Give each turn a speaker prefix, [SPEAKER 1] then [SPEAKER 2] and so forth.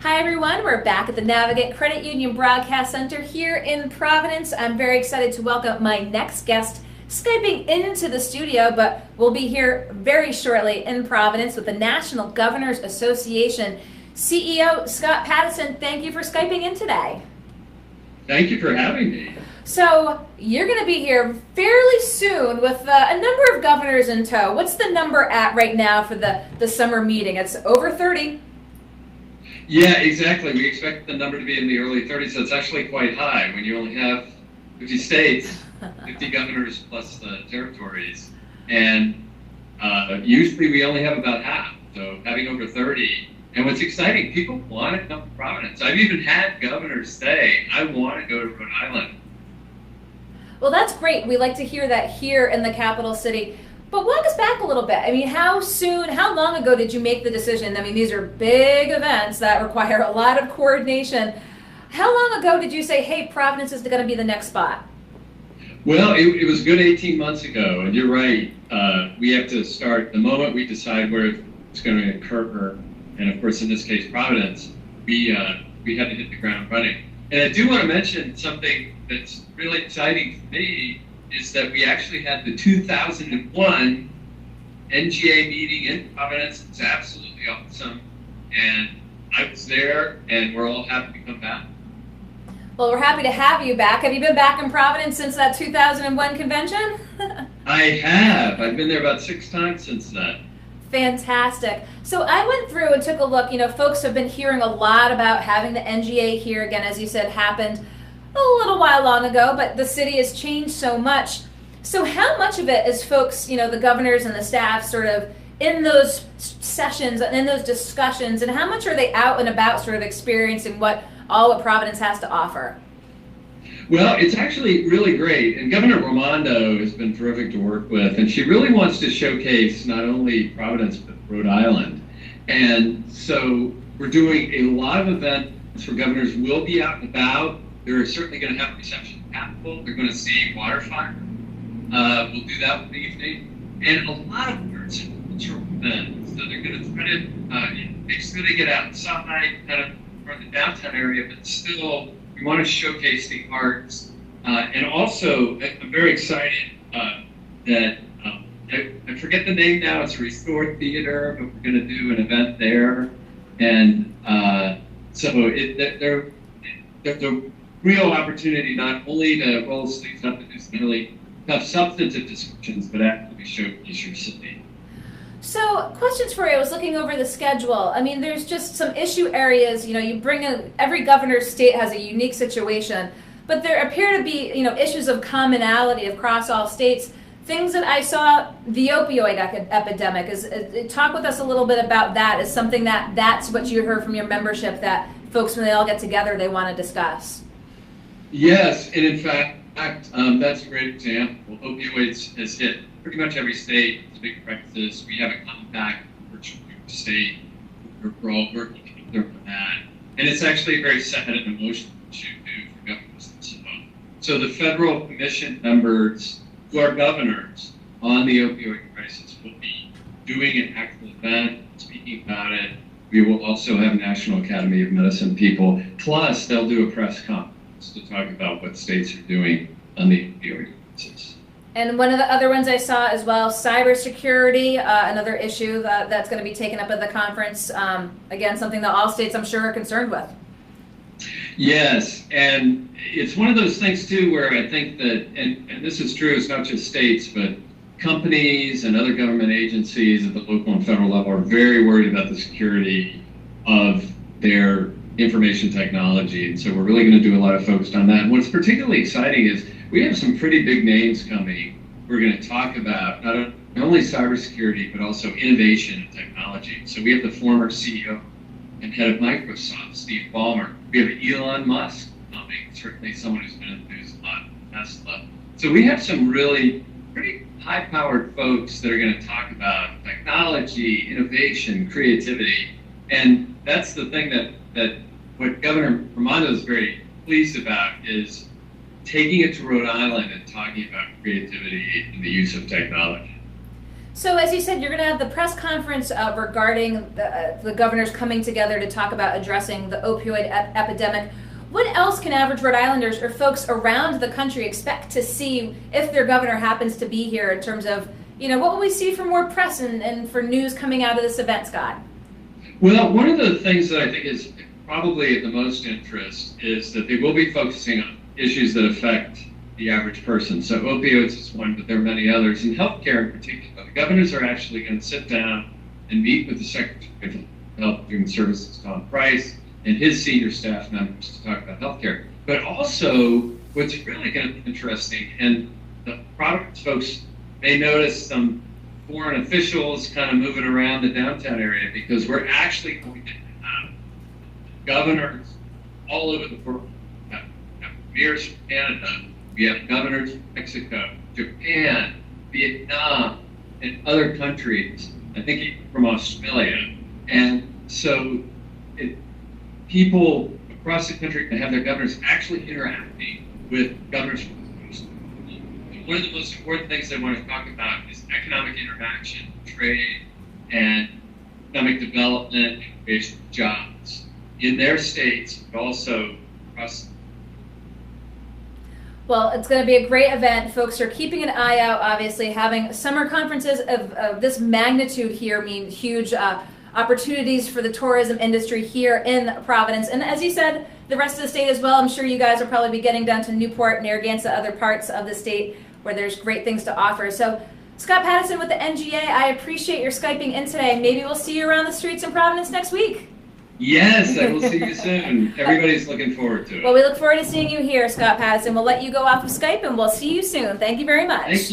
[SPEAKER 1] Hi everyone, we're back at the Navigate Credit Union Broadcast Center here in Providence. I'm very excited to welcome my next guest, Skyping into the studio, but we'll be here very shortly in Providence with the National Governors Association CEO, Scott Pattison. Thank you for Skyping in today.
[SPEAKER 2] Thank you for having me.
[SPEAKER 1] So you're going to be here fairly soon with a number of governors in tow. What's the number at right now for the summer meeting? It's over 30.
[SPEAKER 2] Yeah, exactly. We expect the number to be in the early 30s. So it's actually quite high when you only have 50 states, 50 governors plus the territories. And usually we only have about half. So having over 30. And what's exciting, people want to come to Providence. I've even had governors say, I want to go to Rhode Island.
[SPEAKER 1] Well, that's great. We like to hear that here in the capital city. But walk us back a little bit. I mean, how long ago did you make the decision? I mean, these are big events that require a lot of coordination. How long ago did you say, hey, Providence is going to be the next spot?
[SPEAKER 2] Well, it was a good 18 months ago, and you're right. We have to start the moment we decide where it's going to occur. And of course, in this case, Providence, we had to hit the ground running. And I do want to mention something that's really exciting for me is that we actually had the 2001 NGA meeting in Providence. It's absolutely awesome. And I was there, and we're all happy to come back.
[SPEAKER 1] Well, we're happy to have you back. Have you been back in Providence since that 2001 convention?
[SPEAKER 2] I have. I've been there about 6 times since then.
[SPEAKER 1] Fantastic. So I went through and took a look. You know, folks have been hearing a lot about having the NGA here again, as you said, happened a little while long ago, but the city has changed so much. So how much of it is folks, you know, the governors and the staff sort of in those sessions and in those discussions, and how much are they out and about sort of experiencing what Providence has to offer?
[SPEAKER 2] Well, it's actually really great, and Governor Raimondo has been terrific to work with, and she really wants to showcase not only Providence, but Rhode Island. And so we're doing a lot of events where governors will be out and about. They're certainly going to have a reception at Capitol. They're going to see Waterfire. We'll do that one evening. And a lot of arts and cultural events. So they're going to try to make sure they get outside, kind of from the downtown area, but still we want to showcase the arts. And also, I'm very excited that I forget the name now. It's Restored Theater, but we're going to do an event there. And so there's a real opportunity not only to roll sleeves up and do some really tough substantive discussions, but actually showcase your city.
[SPEAKER 1] So, questions for you. I was looking over the schedule. I mean, there's just some issue areas. You know, you bring in every governor's state has a unique situation, but there appear to be, you know, issues of commonality across all states. Things that I saw, the opioid epidemic. Talk with us a little bit about that. Is something that's what you heard from your membership, that folks, when they all get together, they want to discuss.
[SPEAKER 2] Yes, and in fact, that's a great example. Opioids has hit pretty much every state. It's a big crisis. We have a compact virtually every state. We're all working together on that. And it's actually a very sad and emotional issue for governors. So the federal commission members who are governors on the opioid crisis will be doing an actual event, speaking about it. We will also have National Academy of Medicine people. Plus, they'll do a press conference to talk about what states are doing on the opioid crisis.
[SPEAKER 1] And one of the other ones I saw as well, cybersecurity, another issue that's going to be taken up at the conference. Again, something that all states, I'm sure, are concerned with.
[SPEAKER 2] Yes, and it's one of those things, too, where I think that, and this is true, it's not just states, but companies and other government agencies at the local and federal level are very worried about the security of their information technology. And so we're really going to do a lot of focus on that. And what's particularly exciting is we have some pretty big names coming. We're going to talk about not only cybersecurity, but also innovation and technology. So we have the former CEO and head of Microsoft, Steve Ballmer. We have Elon Musk coming, certainly someone who's been in the news a lot, Tesla. So we have some really pretty high-powered folks that are going to talk about technology, innovation, creativity. And that's the thing that what Governor Raimondo is very pleased about is taking it to Rhode Island and talking about creativity and the use of technology.
[SPEAKER 1] So, as you said, you're going to have the press conference regarding the governors coming together to talk about addressing the opioid epidemic. What else can average Rhode Islanders or folks around the country expect to see if their governor happens to be here in terms of, what will we see for more press and for news coming out of this event, Scott?
[SPEAKER 2] Well, one of the things that I think is probably of the most interest is that they will be focusing on issues that affect the average person. So opioids is one, but there are many others. In healthcare in particular, the governors are actually going to sit down and meet with the Secretary of Health and Human Services, Tom Price, and his senior staff members to talk about healthcare. But also, what's really going to be interesting, and the Providence folks may notice some foreign officials kind of moving around the downtown area, because we're actually going to have governors all over the world. We have premiers from Canada, we have governors from Mexico, Japan, Vietnam, and other countries, I think even from Australia. And so people across the country can have their governors actually interacting with governors from the coast. One of the most important things I want to talk about is economic interaction, trade, and economic development and creation of jobs in their states, but also across.
[SPEAKER 1] Well, it's going to be a great event. Folks are keeping an eye out, obviously. Having summer conferences of this magnitude here mean huge opportunities for the tourism industry here in Providence. And as you said, the rest of the state as well. I'm sure you guys will probably be getting down to Newport, Narragansett, other parts of the state where there's great things to offer. So, Scott Pattison with the NGA, I appreciate your Skyping in today. Maybe we'll see you around the streets in Providence next week.
[SPEAKER 2] Yes, I will see you soon. Everybody's looking forward to it.
[SPEAKER 1] Well, we look forward to seeing you here, Scott Pattison. We'll let you go off of Skype, and we'll see you soon. Thank you very much.
[SPEAKER 2] Thank you.